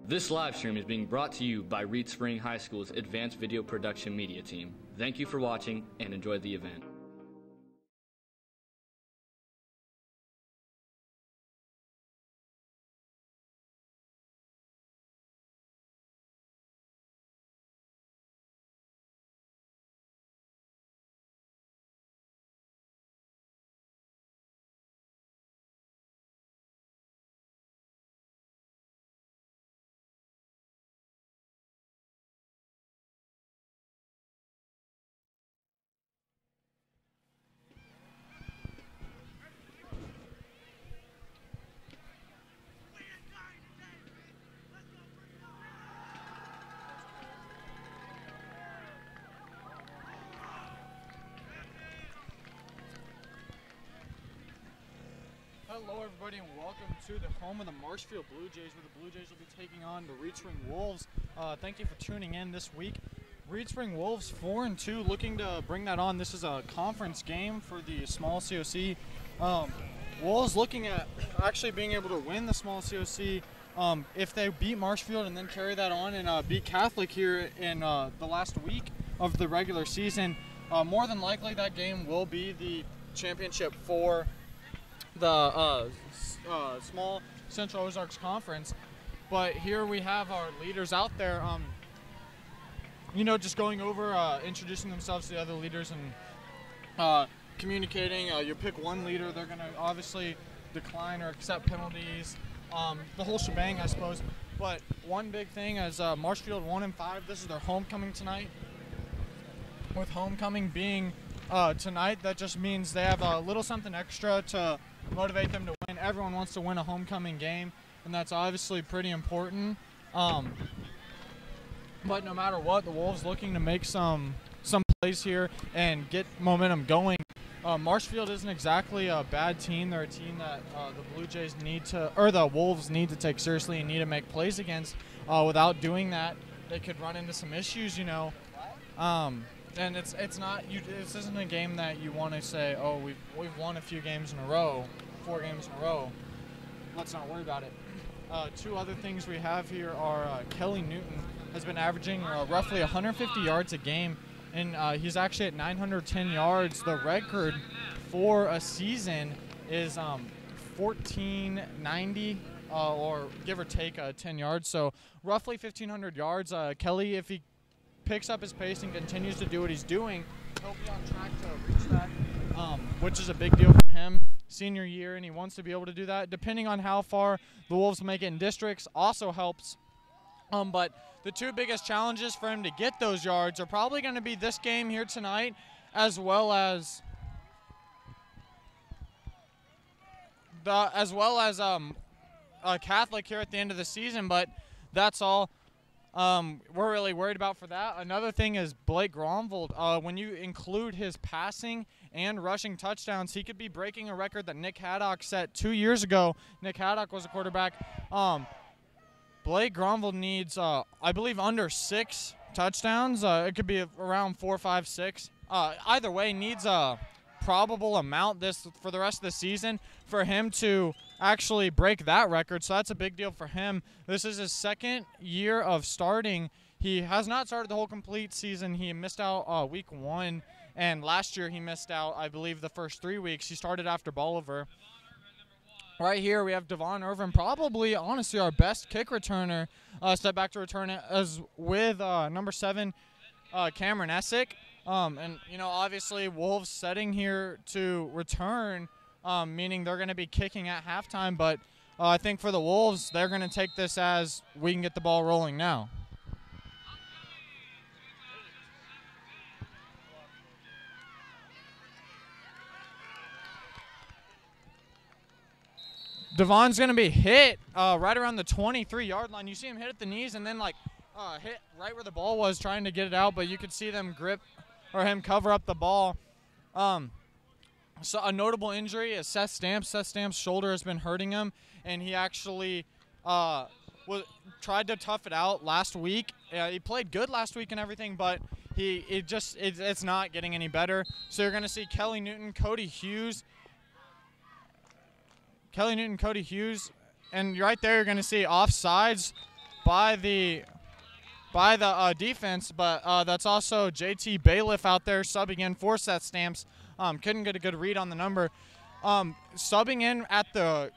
This live stream is being brought to you by Reed Spring High School's Advanced Video Production Media Team. Thank you for watching and enjoy the event. Hello everybody and welcome to the home of the Marshfield Bluejays, where the Bluejays will be taking on the Reed Spring Wolves. Thank you for tuning in this week. Reed Spring Wolves 4-2, looking to bring that on. This is a conference game for the small COC. Wolves looking at actually being able to win the small COC if they beat Marshfield and then carry that on and beat Catholic here in the last week of the regular season. More than likely that game will be the championship for the small Central Ozarks Conference. But here we have our leaders out there, just going over, introducing themselves to the other leaders and communicating. You pick one leader, they're going to obviously decline or accept penalties, the whole shebang, I suppose. But one big thing is Marshfield 1-5, this is their homecoming tonight. With homecoming being tonight, that just means they have a little something extra to motivate them to win. Everyone wants to win a homecoming game, and that's obviously pretty important. But no matter what, the Wolves looking to make some plays here and get momentum going. Marshfield isn't exactly a bad team. They're a team that the Bluejays the Wolves need to take seriously and need to make plays against. Without doing that, they could run into some issues, And it's not this isn't a game that you want to say, oh, we've won a few games in a row, 4 games in a row. Let's not worry about it. Two other things we have here are Kelly Newton has been averaging roughly 150 yards a game, and he's actually at 910 yards. The record for a season is 1490, or give or take 10 yards. So roughly 1,500 yards. Kelly, if he picks up his pace and continues to do what he's doing, he'll be on track to reach that, which is a big deal for him. Senior year, and he wants to be able to do that. Depending on how far the Wolves make it in districts also helps. But the two biggest challenges for him to get those yards are probably going to be this game here tonight, as well as Catholic here at the end of the season. But that's all we're really worried about for that. Another thing is Blake Gromvold. When you include his passing and rushing touchdowns, he could be breaking a record that Nick Haddock set 2 years ago. Nick Haddock was a quarterback. Blake Gromvold needs, I believe, under 6 touchdowns. It could be around 4, 5, 6. Either way, needs a probable amount for the rest of the season for him to actually break that record. So that's a big deal for him. This is his second year of starting. He has not started the whole complete season. He missed out week 1, and last year he missed out, I believe, the first 3 weeks. He started after Bolivar. Right here we have Devon Irvin, probably, honestly, our best kick returner. Step back to return it as with number 7, Cameron Essick. And, obviously Wolves setting here to return, meaning they're going to be kicking at halftime. But I think for the Wolves, they're going to take this as we can get the ball rolling now. Devon's going to be hit right around the 23-yard line. You see him hit at the knees and then, hit right where the ball was, trying to get it out, but you could see them grip or him cover up the ball. So a notable injury is Seth Stamps. Seth Stamps' shoulder has been hurting him, and he actually tried to tough it out last week. He played good last week and everything, but it's not getting any better. So you're going to see Kelly Newton, Cody Hughes, and right there you're going to see offsides by the defense, but that's also JT Bailiff out there subbing in for Seth Stamps. Couldn't get a good read on the number. Subbing in at the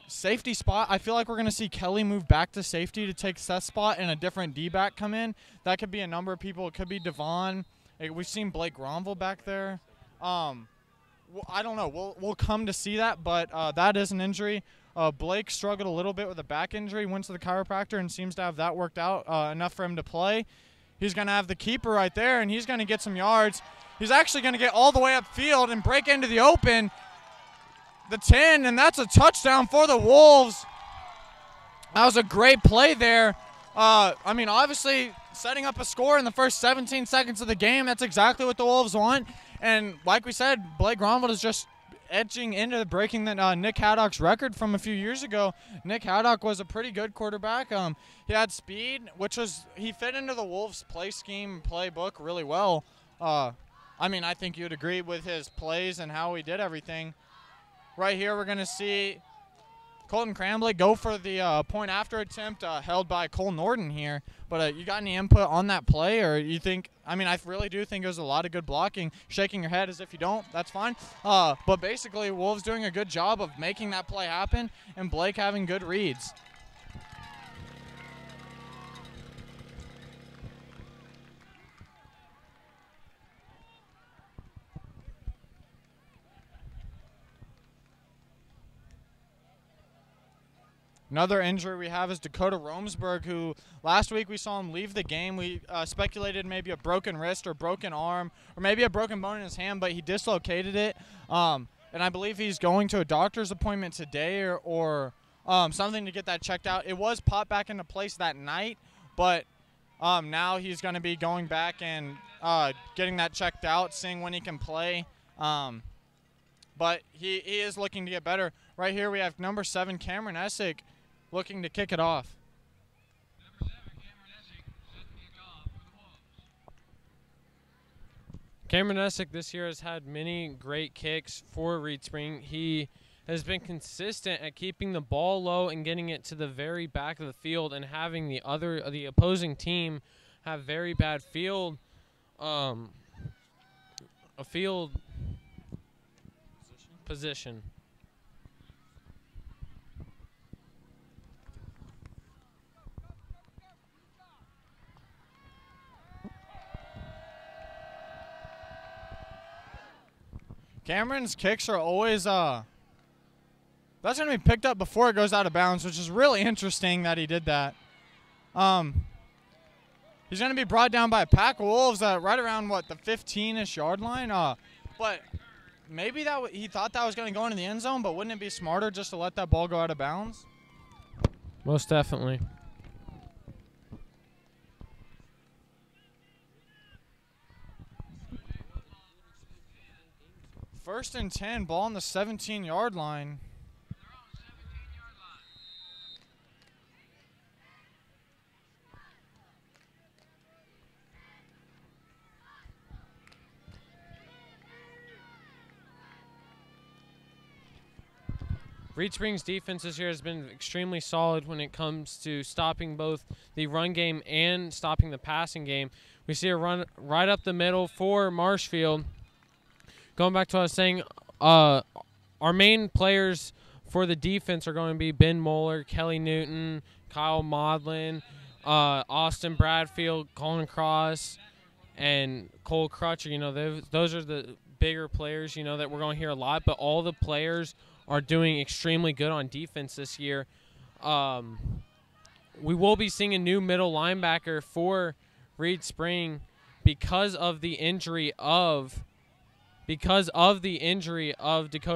safety spot, I feel like we're going to see Kelly move back to safety to take Seth's spot and a different D-back come in. That could be a number of people. It could be Devon. We've seen Blake Gronville back there. I don't know. We'll come to see that, but that is an injury. Blake struggled a little bit with a back injury, went to the chiropractor, and seems to have that worked out enough for him to play. He's going to have the keeper right there, and he's going to get some yards. He's actually going to get all the way upfield and break into the open, the 10, and that's a touchdown for the Wolves. That was a great play there. I mean, obviously, setting up a score in the first 17 seconds of the game, that's exactly what the Wolves want. And like we said, Blake Gronville is just edging into breaking that Nick Haddock's record from a few years ago. Nick Haddock was a pretty good quarterback. He had speed, he fit into the Wolves' play scheme, playbook really well. I mean, I think you'd agree with his plays and how he did everything. Right here, we're going to see Colton Crambley go for the point after attempt held by Cole Norton here. But you got any input on that play, or you think, I mean, I really do think there's a lot of good blocking. Shaking your head as if you don't, that's fine. But basically, Wolves doing a good job of making that play happen and Blake having good reads. Another injury we have is Dakota Romsberg, who last week we saw him leave the game. We speculated maybe a broken wrist or broken arm or maybe a broken bone in his hand, but he dislocated it. And I believe he's going to a doctor's appointment today or something to get that checked out. It was popped back into place that night, but now he's going to be going back and getting that checked out, seeing when he can play. But he is looking to get better. Right here we have number 7, Cameron Essick, looking to kick it off. Number 7, Cameron Essick, setting the kick off for the Wolves. Cameron Essick this year has had many great kicks for Reed Spring. He has been consistent at keeping the ball low and getting it to the very back of the field and having the opposing team have very bad field position. Cameron's kicks are always that's going to be picked up before it goes out of bounds, which is really interesting that he did that. He's going to be brought down by a pack of Wolves right around, the 15-ish yard line. But maybe he thought that was going to go into the end zone, but wouldn't it be smarter just to let that ball go out of bounds? Most definitely. First and 10, ball on the 17-yard line. They're on the 17-yard line. Reed Spring's defense this year has been extremely solid when it comes to stopping both the run game and stopping the passing game. We see a run right up the middle for Marshfield. Going back to what I was saying, our main players for the defense are going to be Ben Moeller, Kelly Newton, Kyle Maudlin, Austin Bradfield, Colin Cross, and Cole Crutcher. You know, those are the bigger players, you know, that we're going to hear a lot. But all the players are doing extremely good on defense this year. We will be seeing a new middle linebacker for Reed Spring because of the injury of Dakota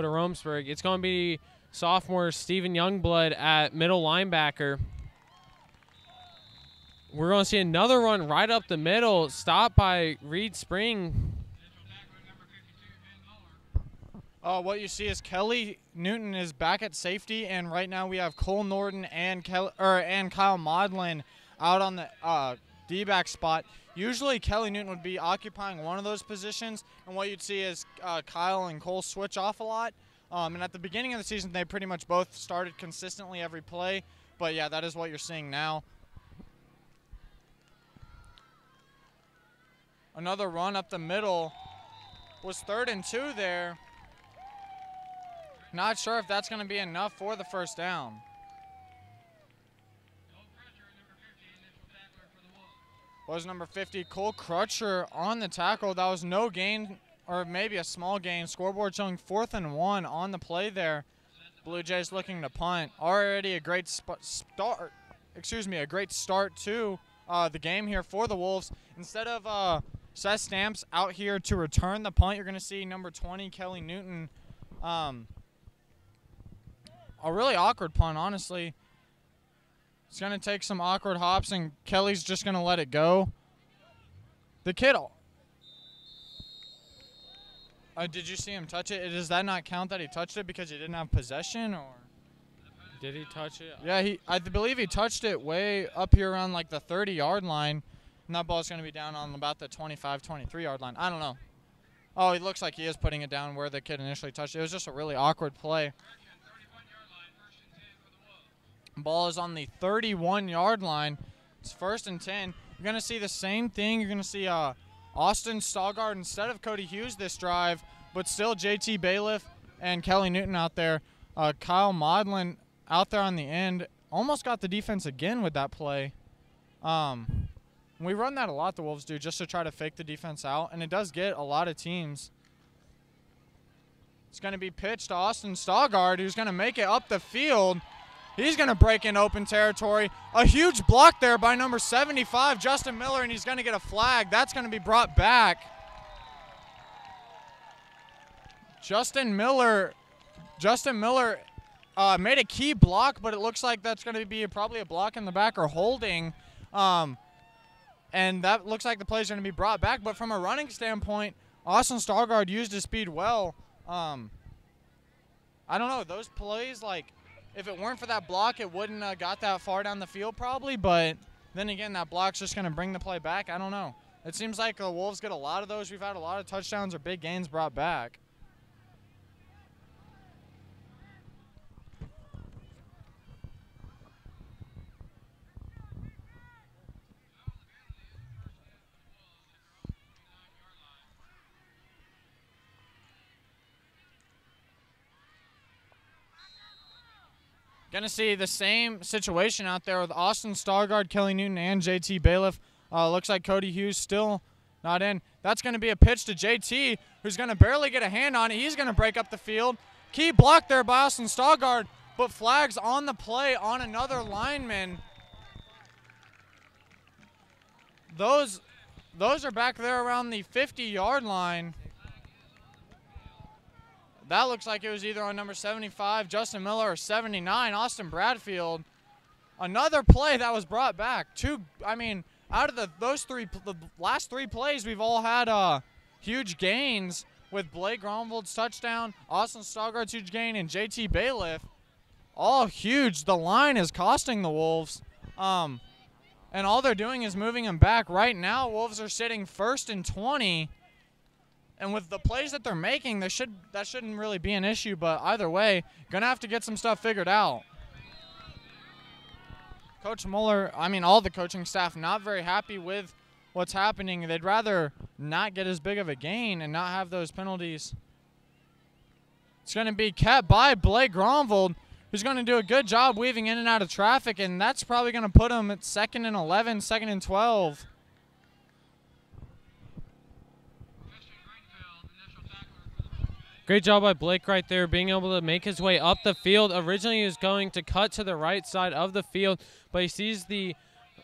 Romsberg. It's going to be sophomore Steven Youngblood at middle linebacker. We're going to see another run right up the middle, stopped by Reed Spring. What you see is Kelly Newton is back at safety, and right now we have Cole Norton and Kyle Maudlin out on the D-back spot. Usually Kelly Newton would be occupying one of those positions, and what you'd see is Kyle and Cole switch off a lot. And at the beginning of the season, they pretty much both started consistently every play. But, yeah, that is what you're seeing now. Another run up the middle. Was 3rd and 2 there. Not sure if that's going to be enough for the first down. Was number 50, Cole Crutcher, on the tackle. That was no gain, or maybe a small gain. Scoreboard showing 4th and 1 on the play there. Blue Jays looking to punt. Already a great start. A great start to the game here for the Wolves. Instead of Seth Stamps out here to return the punt, you're going to see number 20, Kelly Newton. A really awkward punt, honestly. It's going to take some awkward hops, and Kelly's just going to let it go. The kid. Did you see him touch it? Does that not count that he touched it because he didn't have possession, or? Did he touch it? Yeah, I believe he touched it way up here around like the 30-yard line, and that ball's going to be down on about the 25, 23-yard line. I don't know. Oh, it looks like he is putting it down where the kid initially touched it. It was just a really awkward play. Ball is on the 31-yard line. It's 1st and 10. You're going to see the same thing. You're going to see Austin Stallgard instead of Cody Hughes this drive, but still JT Bailiff and Kelly Newton out there. Kyle Modlin out there on the end. Almost got the defense again with that play. We run that a lot, the Wolves do, just to try to fake the defense out, and it does get a lot of teams. It's going to be pitched to Austin Stallgard, who's going to make it up the field. He's going to break in open territory. A huge block there by number 75, Justin Miller, and he's going to get a flag. That's going to be brought back. Justin Miller made a key block, but it looks like that's going to be probably a block in the back or holding. And that looks like the play is going to be brought back. But from a running standpoint, Austin Stallgard used his speed well. I don't know. Those plays, like, if it weren't for that block, it wouldn't have got that far down the field probably. But then again, that block's just going to bring the play back. I don't know. It seems like the Wolves get a lot of those. We've had a lot of touchdowns or big gains brought back. Going to see the same situation out there with Austin Stallgard, Kelly Newton, and JT Bailiff. Looks like Cody Hughes still not in. That's going to be a pitch to JT, who's going to barely get a hand on it. He's going to break up the field. Key block there by Austin Stallgard, but flags on the play on another lineman. Those are back there around the 50-yard line. That looks like it was either on number 75, Justin Miller, or 79, Austin Bradfield. Another play that was brought back. Out of the last three plays, we've all had huge gains with Blake Gronvold's touchdown, Austin Stallgard's huge gain, and JT Bailiff. All huge. The line is costing the Wolves. And all they're doing is moving them back. Right now, Wolves are sitting 1st and 20. And with the plays that they're making, that shouldn't really be an issue. But either way, going to have to get some stuff figured out. Coach Mueller, all the coaching staff, not very happy with what's happening. They'd rather not get as big of a gain and not have those penalties. It's going to be kept by Blake Gronvold, who's going to do a good job weaving in and out of traffic, and that's probably going to put him at 2nd and 11, 2nd and 12. Great job by Blake right there, being able to make his way up the field. Originally, he was going to cut to the right side of the field, but he sees the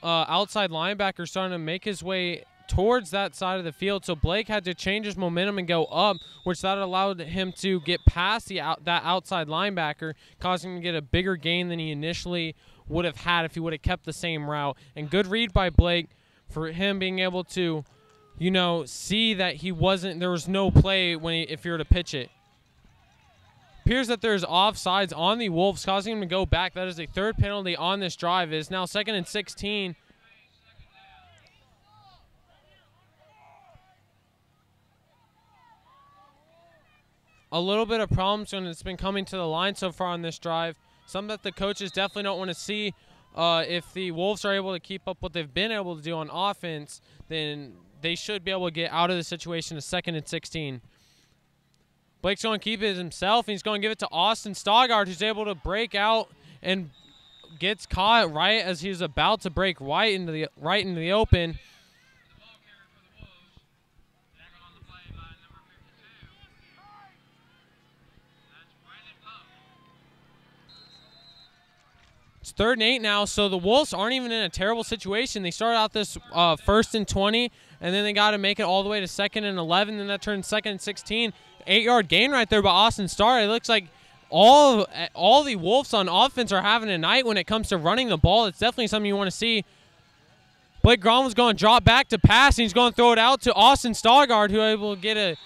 outside linebacker starting to make his way towards that side of the field. So Blake had to change his momentum and go up, which that allowed him to get past that outside linebacker, causing him to get a bigger gain than he initially would have had if he would have kept the same route. And good read by Blake for him being able to, see that there was no play if you were to pitch it. Appears that there's offsides on the Wolves, causing him to go back. That is a 3rd penalty on this drive. It is now 2nd and 16. A little bit of problems when it's been coming to the line so far on this drive. Something that the coaches definitely don't want to see. If the Wolves are able to keep up what they've been able to do on offense, then they should be able to get out of the situation to 2nd and 16. Blake's going to keep it himself, and he's going to give it to Austin Stoggard, who's able to break out and gets caught right as he's about to break right into the open. It's 3rd and 8 now, so the Wolves aren't even in a terrible situation. They started out this 1st and 20, and then they got to make it all the way to 2nd and 11, then that turned 2nd and 16. 8-yard gain right there by Austin Starr. It looks like all the Wolves on offense are having a night when it comes to running the ball. It's definitely something you want to see. Blake Gromwell's going to drop back to pass, and he's going to throw it out to Austin Stoggard, who able to get a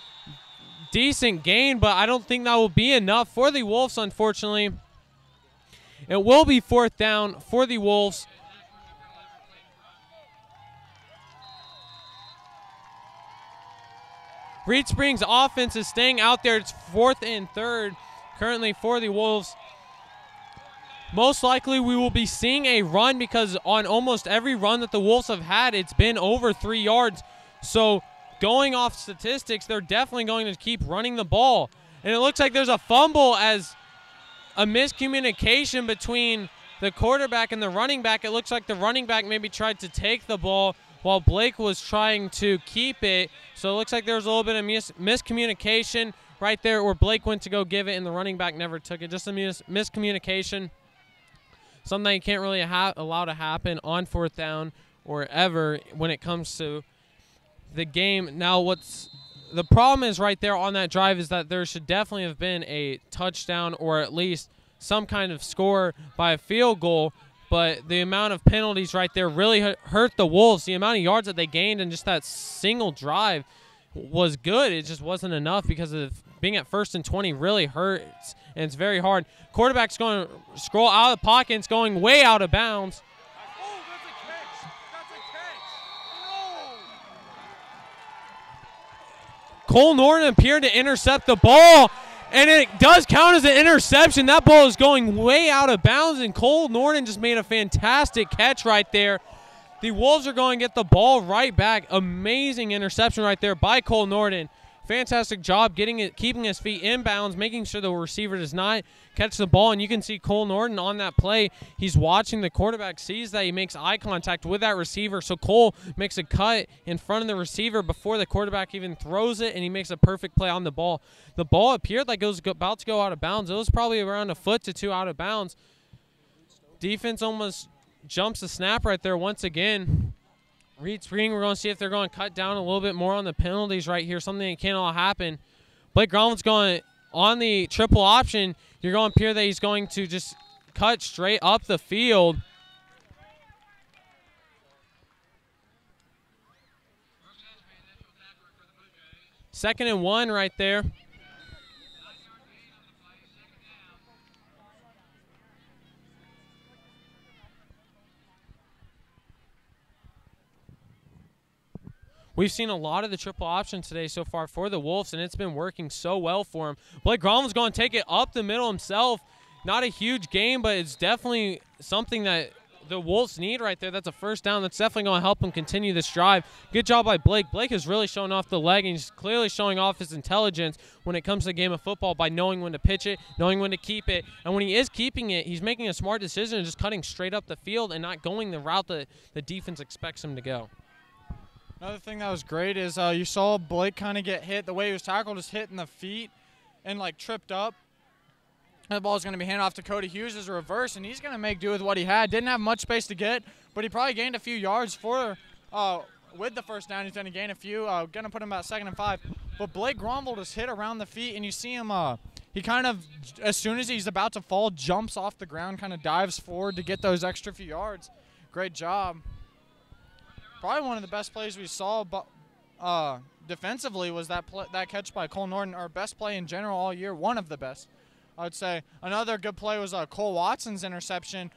decent gain, but I don't think that will be enough for the Wolves, unfortunately. It will be 4th down for the Wolves. Reed Springs' offense is staying out there. It's 4th and 3rd currently for the Wolves. Most likely we will be seeing a run because on almost every run that the Wolves have had, it's been over 3 yards. So going off statistics, they're definitely going to keep running the ball. And it looks like there's a fumble as a miscommunication between the quarterback and the running back. It looks like the running back maybe tried to take the ball while Blake was trying to keep it. So it looks like there was a little bit of miscommunication right there where Blake went to go give it and the running back never took it. Just a miscommunication. Something you can't really allow to happen on 4th down or ever when it comes to the game. Now the problem is right there on that drive is that there should definitely have been a touchdown or at least some kind of score by a field goal, but the amount of penalties right there really hurt the Wolves. The amount of yards that they gained in just that single drive was good. It just wasn't enough because of being at 1st and 20 really hurts, and it's very hard. Quarterback's going to scroll out of the pocket. It's going way out of bounds. Cole Norton appeared to intercept the ball, and it does count as an interception. That ball is going way out of bounds, and Cole Norton just made a fantastic catch right there. The Wolves are going to get the ball right back. Amazing interception right there by Cole Norton. Fantastic job keeping his feet inbounds, making sure the receiver does not catch the ball. And you can see Cole Norton on that play. He's watching the quarterback, sees that he makes eye contact with that receiver. So Cole makes a cut in front of the receiver before the quarterback even throws it, and he makes a perfect play on the ball. The ball appeared like it was about to go out of bounds. It was probably around a foot to two out of bounds. Defense almost jumps the snap right there once again. Reed Spring, we're going to see if they're going to cut down a little bit more on the penalties right here, something that can't all happen. Blake Gromwell's going on the triple option. You're going to appear that he's going to just cut straight up the field. Second and 1 right there. We've seen a lot of the triple option today so far for the Wolves, and it's been working so well for him. Blake Gromwell's going to take it up the middle himself. Not a huge game, but it's definitely something that the Wolves need right there. That's a first down. That's definitely going to help him continue this drive. Good job by Blake. Blake is really showing off the leg, and he's clearly showing off his intelligence when it comes to the game of football by knowing when to pitch it, knowing when to keep it. And when he is keeping it, he's making a smart decision and just cutting straight up the field and not going the route that the defense expects him to go. Another thing that was great is you saw Blake kind of get hit. The way he was tackled, just hit in the feet and, like, tripped up. The ball is going to be handed off to Cody Hughes as a reverse, and he's going to make do with what he had. Didn't have much space to get, but he probably gained a few yards with the first down. He's going to gain a few. Going to put him about 2nd and 5. But Blake Gromwell just hit around the feet, and you see him he kind of, as soon as he's about to fall, jumps off the ground, kind of dives forward to get those extra few yards. Great job. Probably one of the best plays we saw defensively was that catch by Cole Norton, our best play in general all year, one of the best, I would say. Another good play was Cole Watson's interception.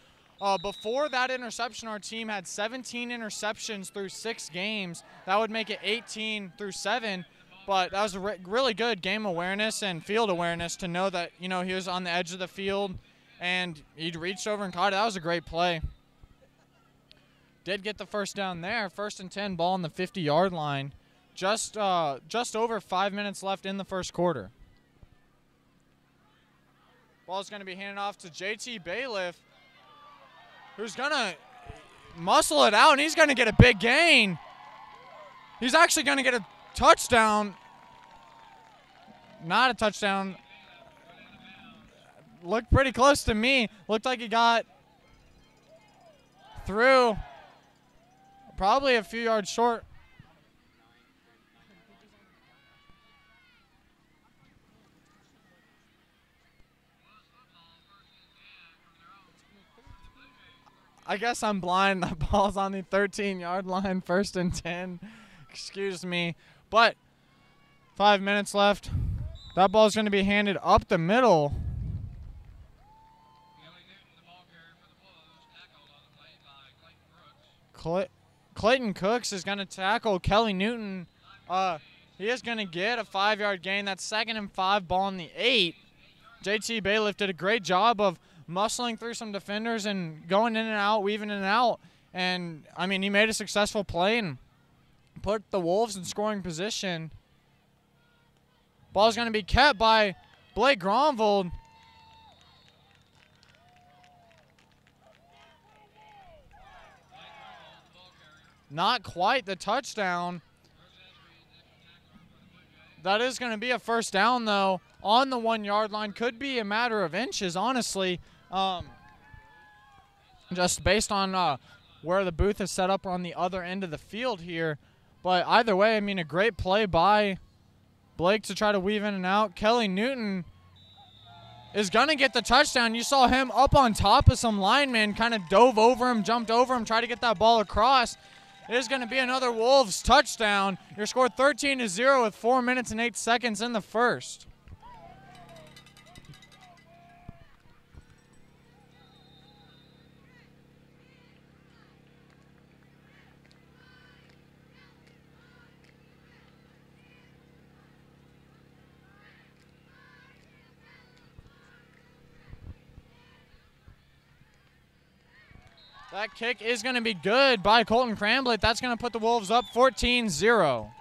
Before that interception, our team had 17 interceptions through 6 games. That would make it 18 through 7, but that was really good game awareness and field awareness to know that, he was on the edge of the field and he reached over and caught it. That was a great play. did get the first down there. 1st and 10, ball on the 50-yard line. Just over 5 minutes left in the first quarter. Ball's going to be handed off to JT Bailiff, who's going to muscle it out, and he's going to get a big gain. He's actually going to get a touchdown. Not a touchdown. Looked pretty close to me. Looked like he got through. Probably a few yards short. I guess I'm blind. The ball's on the 13-yard line, 1st and 10. Excuse me. But 5 minutes left. That ball's going to be handed up the middle. Clayton Cooks is going to tackle Kelly Newton. He is going to get a 5-yard gain. That's 2nd and 5, ball on the 8. JT Bailiff did a great job of muscling through some defenders and going in and out, weaving in and out. And, I mean, he made a successful play and put the Wolves in scoring position. Ball's going to be kept by Blake Gronvold. Not quite the touchdown. That is going to be a first down, though, on the 1-yard line. Could be a matter of inches, honestly. Just based on where the booth is set up on the other end of the field here. But either way, I mean, a great play by Blake to try to weave in and out. Kelly Newton is going to get the touchdown. You saw him up on top of some linemen, kind of dove over him, jumped over him, tried to get that ball across. It is going to be another Wolves touchdown. Your score 13-0 with 4 minutes and 8 seconds in the first. That kick is going to be good by Colton Cramblett. That's going to put the Wolves up 14-0.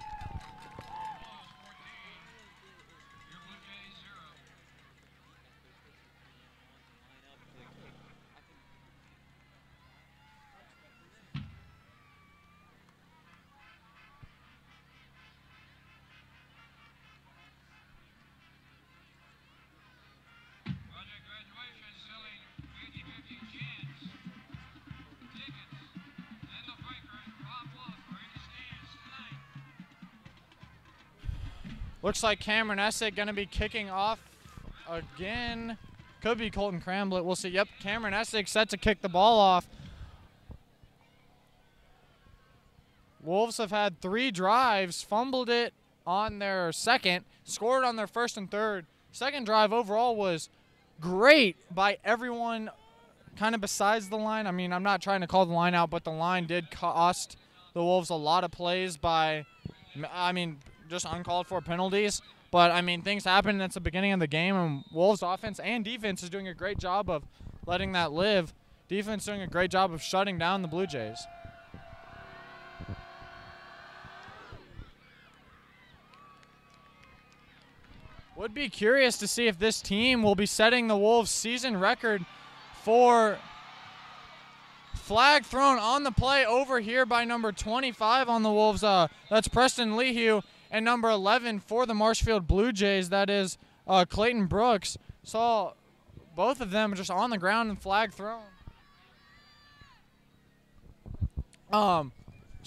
Looks like Cameron Essick going to be kicking off again. Could be Colton Cramblett. We'll see. Yep, Cameron Essick set to kick the ball off. Wolves have had 3 drives, fumbled it on their second, scored on their 1st and 3rd. Second drive overall was great by everyone kind of besides the line. I mean, I'm not trying to call the line out, but the line did cost the Wolves a lot of plays by, I mean, just uncalled for penalties. But, I mean, things happen at the beginning of the game, and Wolves offense and defense is doing a great job of letting that live. Defense doing a great job of shutting down the Blue Jays. Would be curious to see if this team will be setting the Wolves' season record for flag thrown on the play over here by number 25 on the Wolves. That's Preston Lehue. And number 11 for the Marshfield Blue Jays, that is Clayton Brooks. Saw both of them just on the ground and flag thrown. So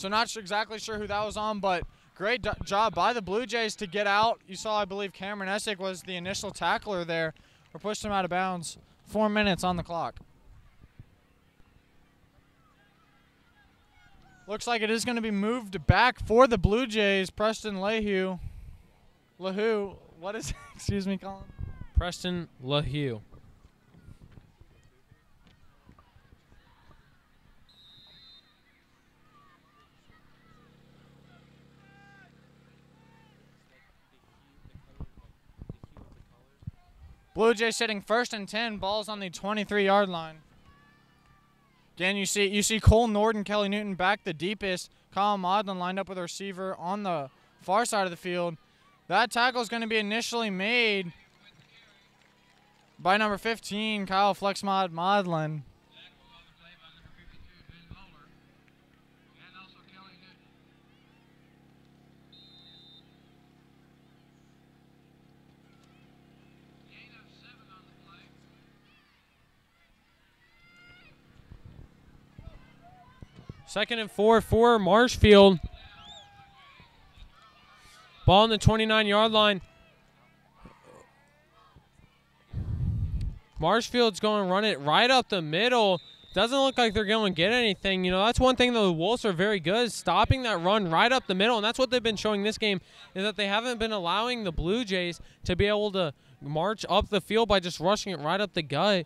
not exactly sure who that was on, but great job by the Blue Jays to get out. You saw, I believe, Cameron Essick was the initial tackler there, or pushed him out of bounds. 4 minutes on the clock. Looks like it is going to be moved back for the Blue Jays. Preston Lehue. What is it? Excuse me, Colin. Preston Lehue. Blue Jays sitting 1st and 10. Ball's on the 23-yard line. Again, you see Cole Norden, Kelly Newton back the deepest. Kyle Maudlin lined up with a receiver on the far side of the field. That tackle is going to be initially made by number 15, Kyle Flexmod Maudlin. Second and 4 for Marshfield. Ball on the 29-yard line. Marshfield's going to run it right up the middle. Doesn't look like they're going to get anything. You know, that's one thing the Wolves are very good, stopping that run right up the middle. And that's what they've been showing this game, is that they haven't been allowing the Blue Jays to be able to march up the field by just rushing it right up the gut.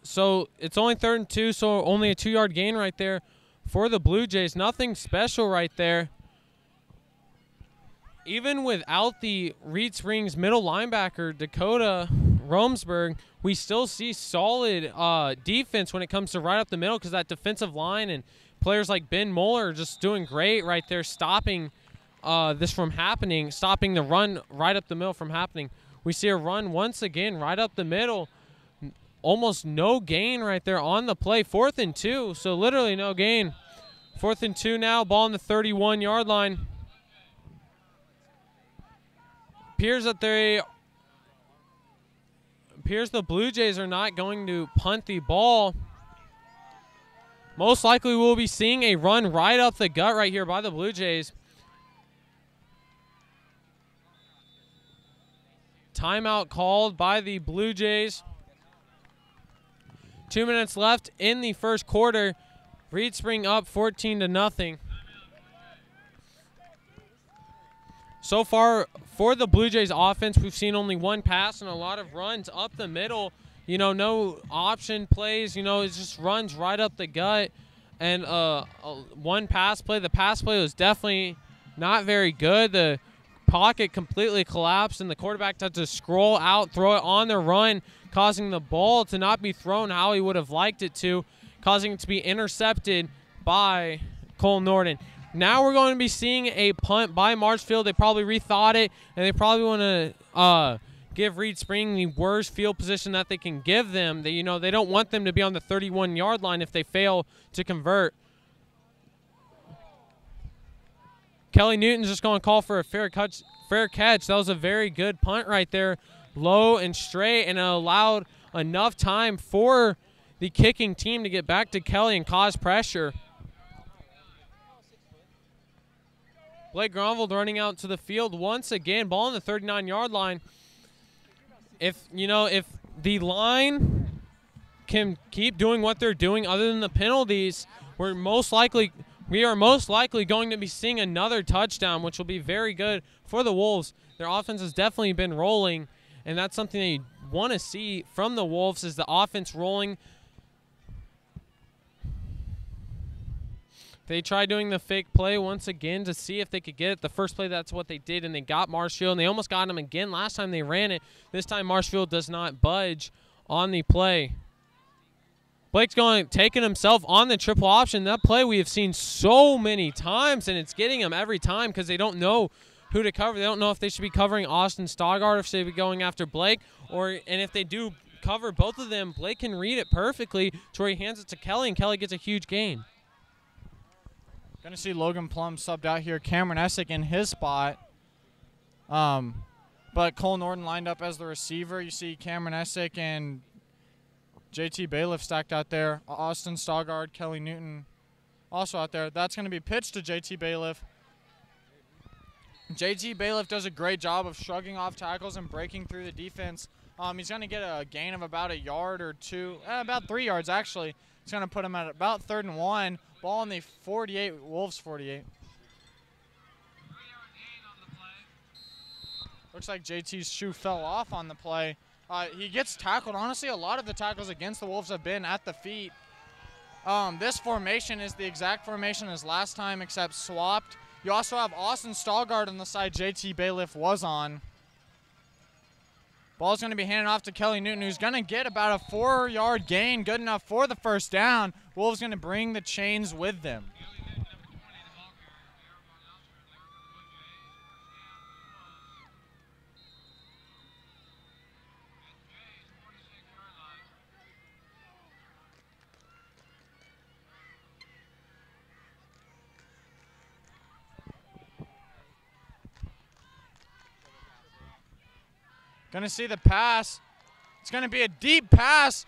So it's only 3rd and 2, so only a 2-yard gain right there for the Blue Jays. Nothing special right there. Even without the Reed Springs middle linebacker, Dakota Romsberg, we still see solid defense when it comes to right up the middle, because that defensive line and players like Ben Moeller are just doing great right there, stopping this from happening, stopping the run right up the middle from happening. We see a run once again right up the middle. Almost no gain right there on the play. 4th and 2, so literally no gain. 4th and 2 now, ball on the 31-yard line. Appears the Blue Jays are not going to punt the ball. Most likely we'll be seeing a run right up the gut right here by the Blue Jays. Timeout called by the Blue Jays. 2 minutes left in the first quarter. Reed Spring up 14-0. So far for the Blue Jays offense, we've seen only one pass and a lot of runs up the middle. You know, no option plays. You know, it just runs right up the gut. And one pass play. The pass play was definitely not very good. The pocket completely collapsed, and the quarterback had to scroll out, throw it on the run, causing the ball to not be thrown how he would have liked it to, causing it to be intercepted by Cole Norden. Now we're going to be seeing a punt by Marshfield. They probably rethought it, and they probably want to give Reed Spring the worst field position that they can give them. They don't want them to be on the 31-yard line if they fail to convert. Kelly Newton's just going to call for a fair catch. That was a very good punt right there, low and straight, and it allowed enough time for the kicking team to get back to Kelly and cause pressure. Blake Gronvold running out to the field once again, ball on the 39-yard line. If the line can keep doing what they're doing other than the penalties, we are most likely going to be seeing another touchdown, which will be very good for the Wolves. Their offense has definitely been rolling, and that's something that you want to see from the Wolves, is the offense rolling. They tried doing the fake play once again to see if they could get it. The first play, that's what they did, and they got Marshfield, and they almost got him again last time they ran it. This time Marshfield does not budge on the play. Blake's taking himself on the triple option. That play we have seen so many times, and it's getting them every time because they don't know who to cover. They don't know if they should be covering Austin Stoggard, or if they should be going after Blake, and if they do cover both of them, Blake can read it perfectly to where he hands it to Kelly, and Kelly gets a huge gain. Going to see Logan Plum subbed out here. Cameron Essick in his spot. But Cole Norden lined up as the receiver. You see Cameron Essick and JT Bailiff stacked out there. Austin Stoggard, Kelly Newton also out there. That's going to be pitched to JT Bailiff. JT Bailiff does a great job of shrugging off tackles and breaking through the defense. He's going to get a gain of about a yard or two, about 3 yards actually. It's going to put him at about 3rd and 1. Ball on the 48, Wolves 48. Looks like JT's shoe fell off on the play. He gets tackled. Honestly, a lot of the tackles against the Wolves have been at the feet. This formation is the exact formation as last time, except swapped. You also have Austin Stoggard on the side JT Bailiff was on. Ball's going to be handed off to Kelly Newton, who's going to get about a 4-yard gain, good enough for the first down. Wolves going to bring the chains with them. Going to see the pass. It's going to be a deep pass.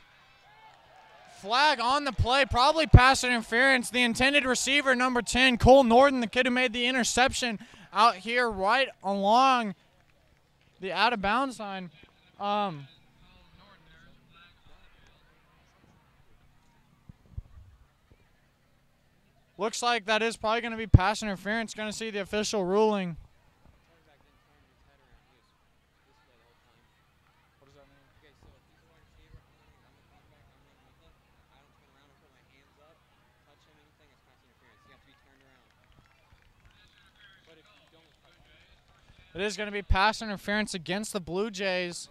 Flag on the play, probably pass interference. The intended receiver, number 10, Cole Norton, the kid who made the interception out here right along the out-of-bounds line. Looks like that is probably going to be pass interference. Going to see the official ruling. It is going to be pass interference against the Blue Jays.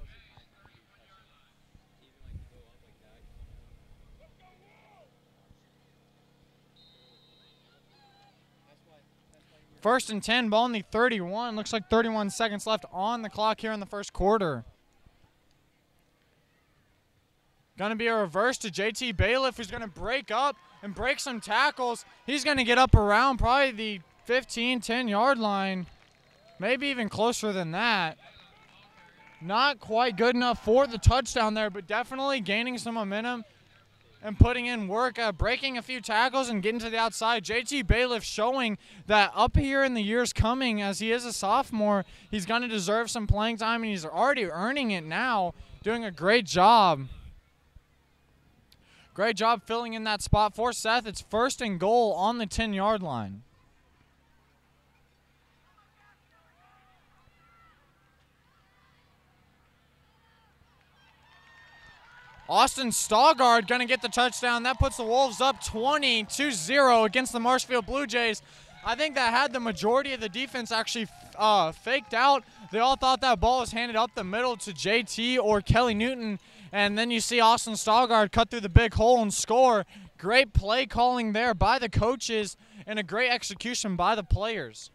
First and 10, ball in the 31. Looks like 31 seconds left on the clock here in the first quarter. Going to be a reverse to JT Bailiff, who's going to break up and break some tackles. He's going to get up around probably the 15, 10-yard line. Maybe even closer than that. Not quite good enough for the touchdown there, but definitely gaining some momentum and putting in work, breaking a few tackles and getting to the outside. JT Bailiff showing that up here in the years coming, as he is a sophomore, he's going to deserve some playing time, and he's already earning it now, doing a great job. Great job filling in that spot for Seth. It's first and goal on the 10-yard line. Austin Staugard going to get the touchdown. That puts the Wolves up 20-0 against the Marshfield Blue Jays. I think that had the majority of the defense actually faked out. They all thought that ball was handed up the middle to JT or Kelly Newton. And then you see Austin Staugard cut through the big hole and score. Great play calling there by the coaches and a great execution by the players.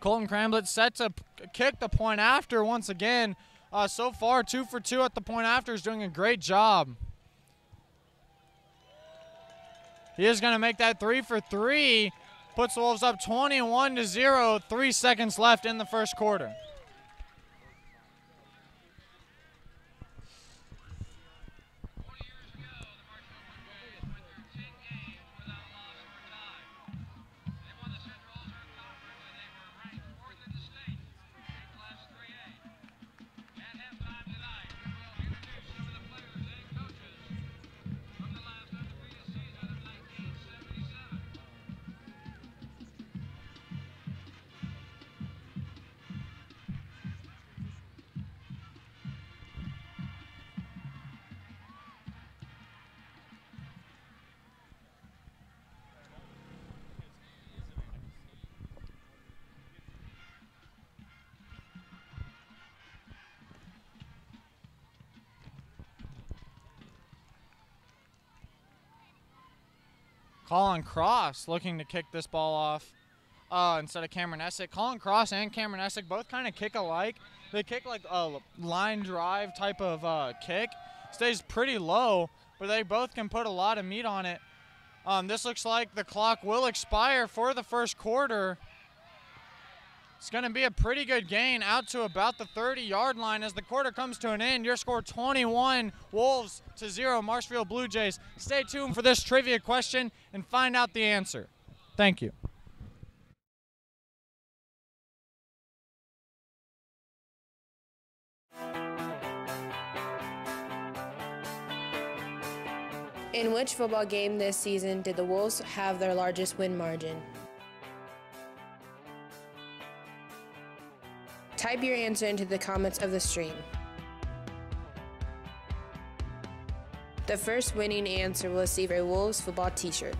Colton Cramblett set to kick the point after once again. So far, 2 for 2 at the point after, is doing a great job. He is going to make that 3 for 3. Puts the Wolves up 21-0. 3 seconds left in the first quarter. Colin Cross looking to kick this ball off instead of Cameron Essick. Colin Cross and Cameron Essick both kind of kick alike. They kick like a line drive type of kick. Stays pretty low, but they both can put a lot of meat on it. This looks like the clock will expire for the first quarter. It's going to be a pretty good gain out to about the 30-yard line as the quarter comes to an end. Your score 21, Wolves to 0, Marshfield Blue Jays. Stay tuned for this trivia question and find out the answer. Thank you. In which football game this season did the Wolves have their largest win margin? Type your answer into the comments of the stream. The first winning answer will receive a Wolves football t-shirt.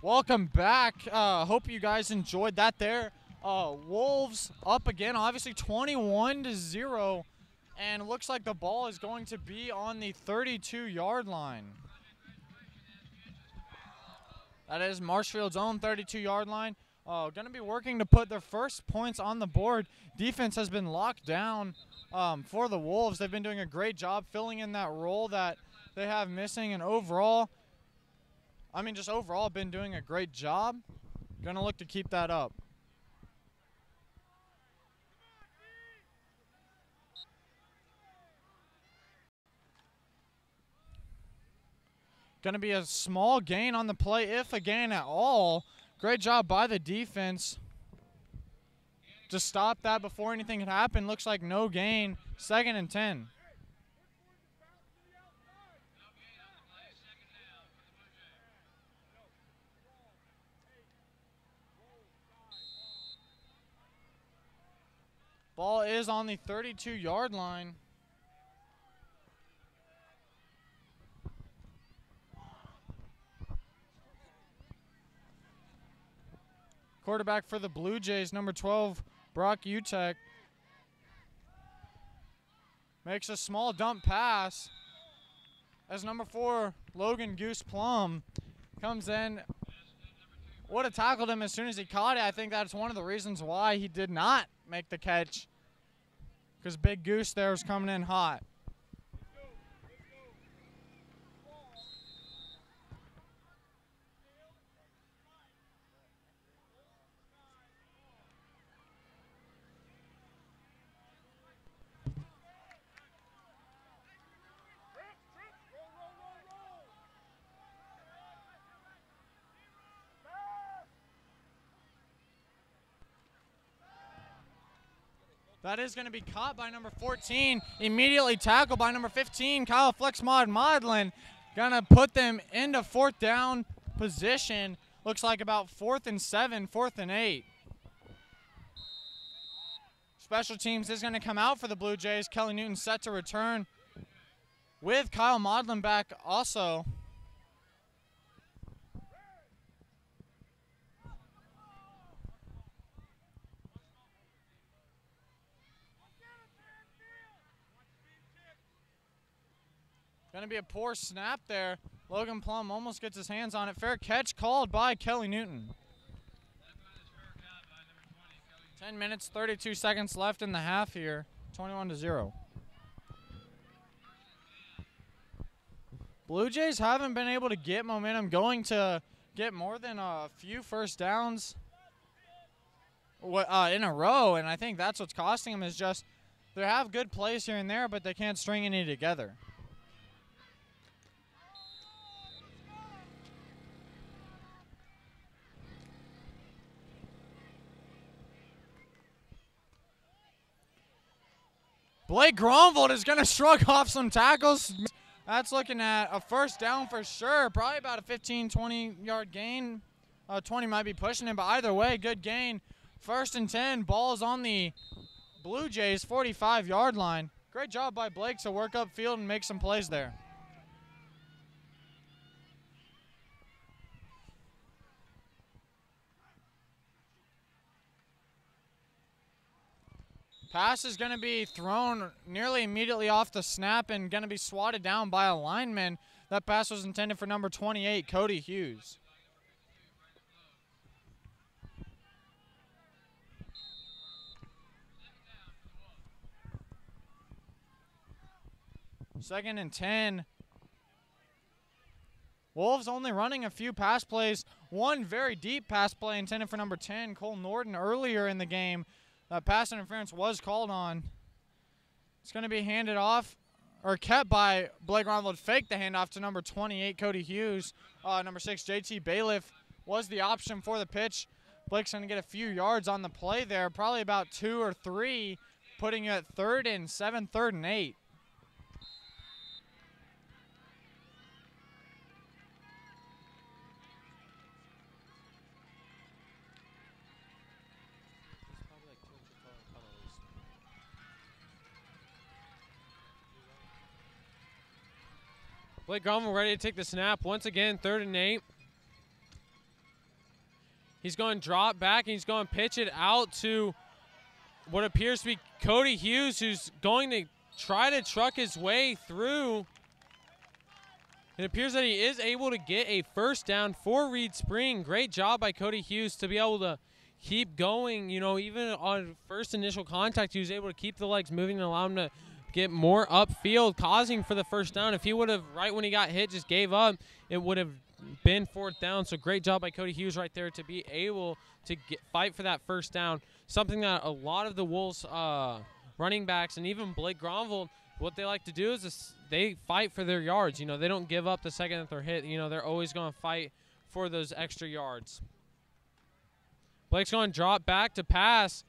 Welcome back. Hope you guys enjoyed that there. Wolves up again, obviously 21-0. And it looks like the ball is going to be on the 32-yard line. That is Marshfield's own 32-yard line. Going to be working to put their first points on the board. Defense has been locked down for the Wolves. They've been doing a great job filling in that role that they have missing. And overall, just overall been doing a great job. Going to look to keep that up. Going to be a small gain on the play, if a gain at all. Great job by the defense to stop that before anything had happened. Looks like no gain. 2nd and 10. Ball is on the 32-yard line. Quarterback for the Blue Jays, number 12, Brock Utek, makes a small dump pass as number 4, Logan Goose Plum, comes in. Would have tackled him as soon as he caught it. I think that's one of the reasons why he did not make the catch, because Big Goose there was coming in hot. That is going to be caught by number 14, immediately tackled by number 15, Kyle Flexmod Modlin. Going to put them into 4th down position. Looks like about 4th and 7, 4th and 8. Special teams is going to come out for the Blue Jays. Kelly Newton set to return with Kyle Modlin back also. Going to be a poor snap there. Logan Plum almost gets his hands on it. Fair catch called by Kelly Newton. 10 minutes, 32 seconds left in the half here. 21-0. Blue Jays haven't been able to get momentum going to get more than a few first downs in a row, and I think that's what's costing them, is just they have good plays here and there, but they can't string any together. Blake Gronvold is going to shrug off some tackles. That's looking at a first down for sure. Probably about a 15, 20-yard gain. 20 might be pushing him, but either way, good gain. 1st and 10. Ball's on the Blue Jays' 45-yard line. Great job by Blake to work upfield and make some plays there. Pass is going to be thrown nearly immediately off the snap and going to be swatted down by a lineman. That pass was intended for number 28, Cody Hughes. Second and 10. Wolves only running a few pass plays. One very deep pass play intended for number 10, Cole Norton, earlier in the game. Pass interference was called on. It's going to be handed off, or kept by Blake Gronvold. Faked the handoff to number 28, Cody Hughes. Number 6, JT Bailiff was the option for the pitch. Blake's going to get a few yards on the play there, probably about 2 or 3, putting you at 3rd and 7, 3rd and 8. Blake Gronvold ready to take the snap. Once again, 3rd and 8. He's going to drop back, and he's going to pitch it out to what appears to be Cody Hughes, who's going to try to truck his way through. It appears that he is able to get a first down for Reed Spring. Great job by Cody Hughes to be able to keep going. You know, even on first initial contact, he was able to keep the legs moving and allow him to get more upfield, causing for the first down. If he would have, right when he got hit, just gave up, it would have been fourth down. So great job by Cody Hughes right there to be able to fight for that first down, something that a lot of the Wolves running backs and even Blake Gronvold, what they like to do is they fight for their yards. You know, they don't give up the second that they're hit. You know, they're always going to fight for those extra yards. Blake's going to drop back to pass.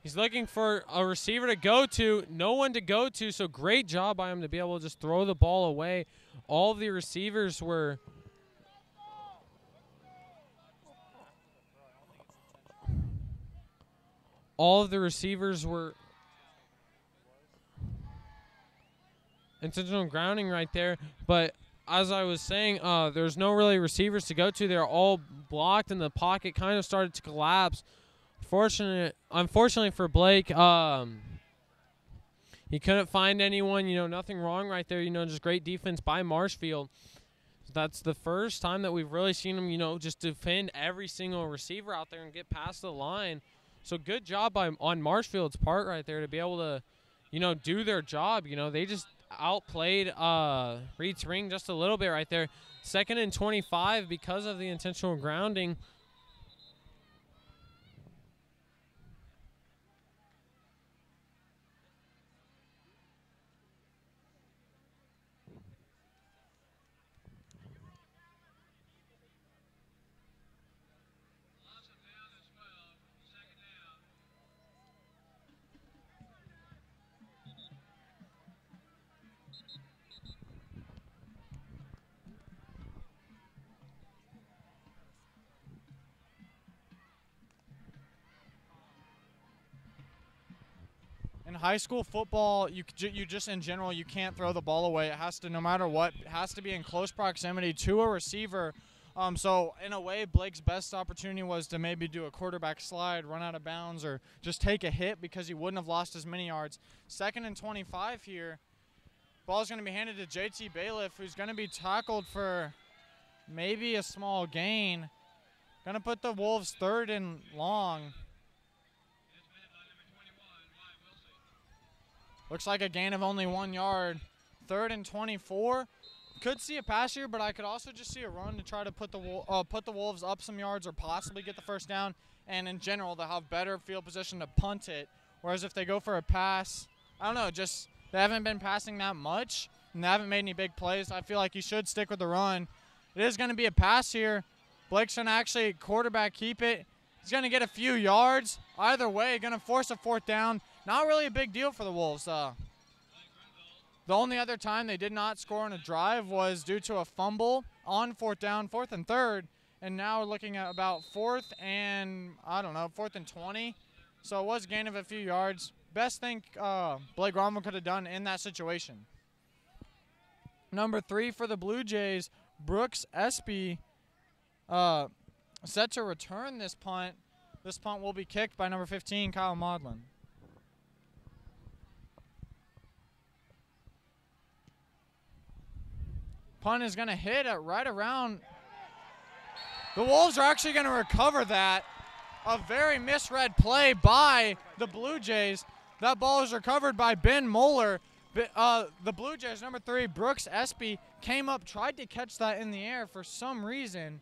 He's looking for a receiver to go to, no one to go to, so great job by him to be able to just throw the ball away. All of the receivers were intentional grounding right there, but as I was saying, there's no really receivers to go to. They're all blocked, and the pocket kind of started to collapse. Unfortunately for Blake, he couldn't find anyone. You know, nothing wrong right there. You know, just great defense by Marshfield. That's the first time that we've really seen him, you know, just defend every single receiver out there and get past the line. So good job on Marshfield's part right there to be able to, you know, do their job. You know, they just outplayed Reed Spring just a little bit right there. 2nd and 25 because of the intentional grounding. Lots of down as well. Second down. In high school football, you just in general, you can't throw the ball away. It has to, no matter what, it has to be in close proximity to a receiver. So in a way, Blake's best opportunity was to maybe do a quarterback slide, run out of bounds, or just take a hit because he wouldn't have lost as many yards. 2nd and 25 here. Ball's going to be handed to JT Bailiff, who's going to be tackled for maybe a small gain. Going to put the Wolves 3rd and long. Looks like a gain of only 1 yard. 3rd and 24. Could see a pass here, but I could also just see a run to try to put the Wolves up some yards or possibly get the first down. And in general, they'll have better field position to punt it. Whereas if they go for a pass, I don't know, just they haven't been passing that much and they haven't made any big plays. I feel like you should stick with the run. It is going to be a pass here. Blake's going to actually quarterback keep it. He's going to get a few yards. Either way, going to force a 4th down. Not really a big deal for the Wolves. The only other time they did not score on a drive was due to a fumble on 4th down, 4th and 3rd. And now we're looking at about 4th and, 4th and 20. So it was a gain of a few yards. Best thing Blake Gronvold could have done in that situation. Number 3 for the Blue Jays, Brooks Espy, set to return this punt. This punt will be kicked by number 15, Kyle Maudlin. Punt is going to hit at right around. The Wolves are actually going to recover that. A very misread play by the Blue Jays. That ball is recovered by Ben Moeller. The Blue Jays, number 3, Brooks Espy, came up, tried to catch that in the air for some reason,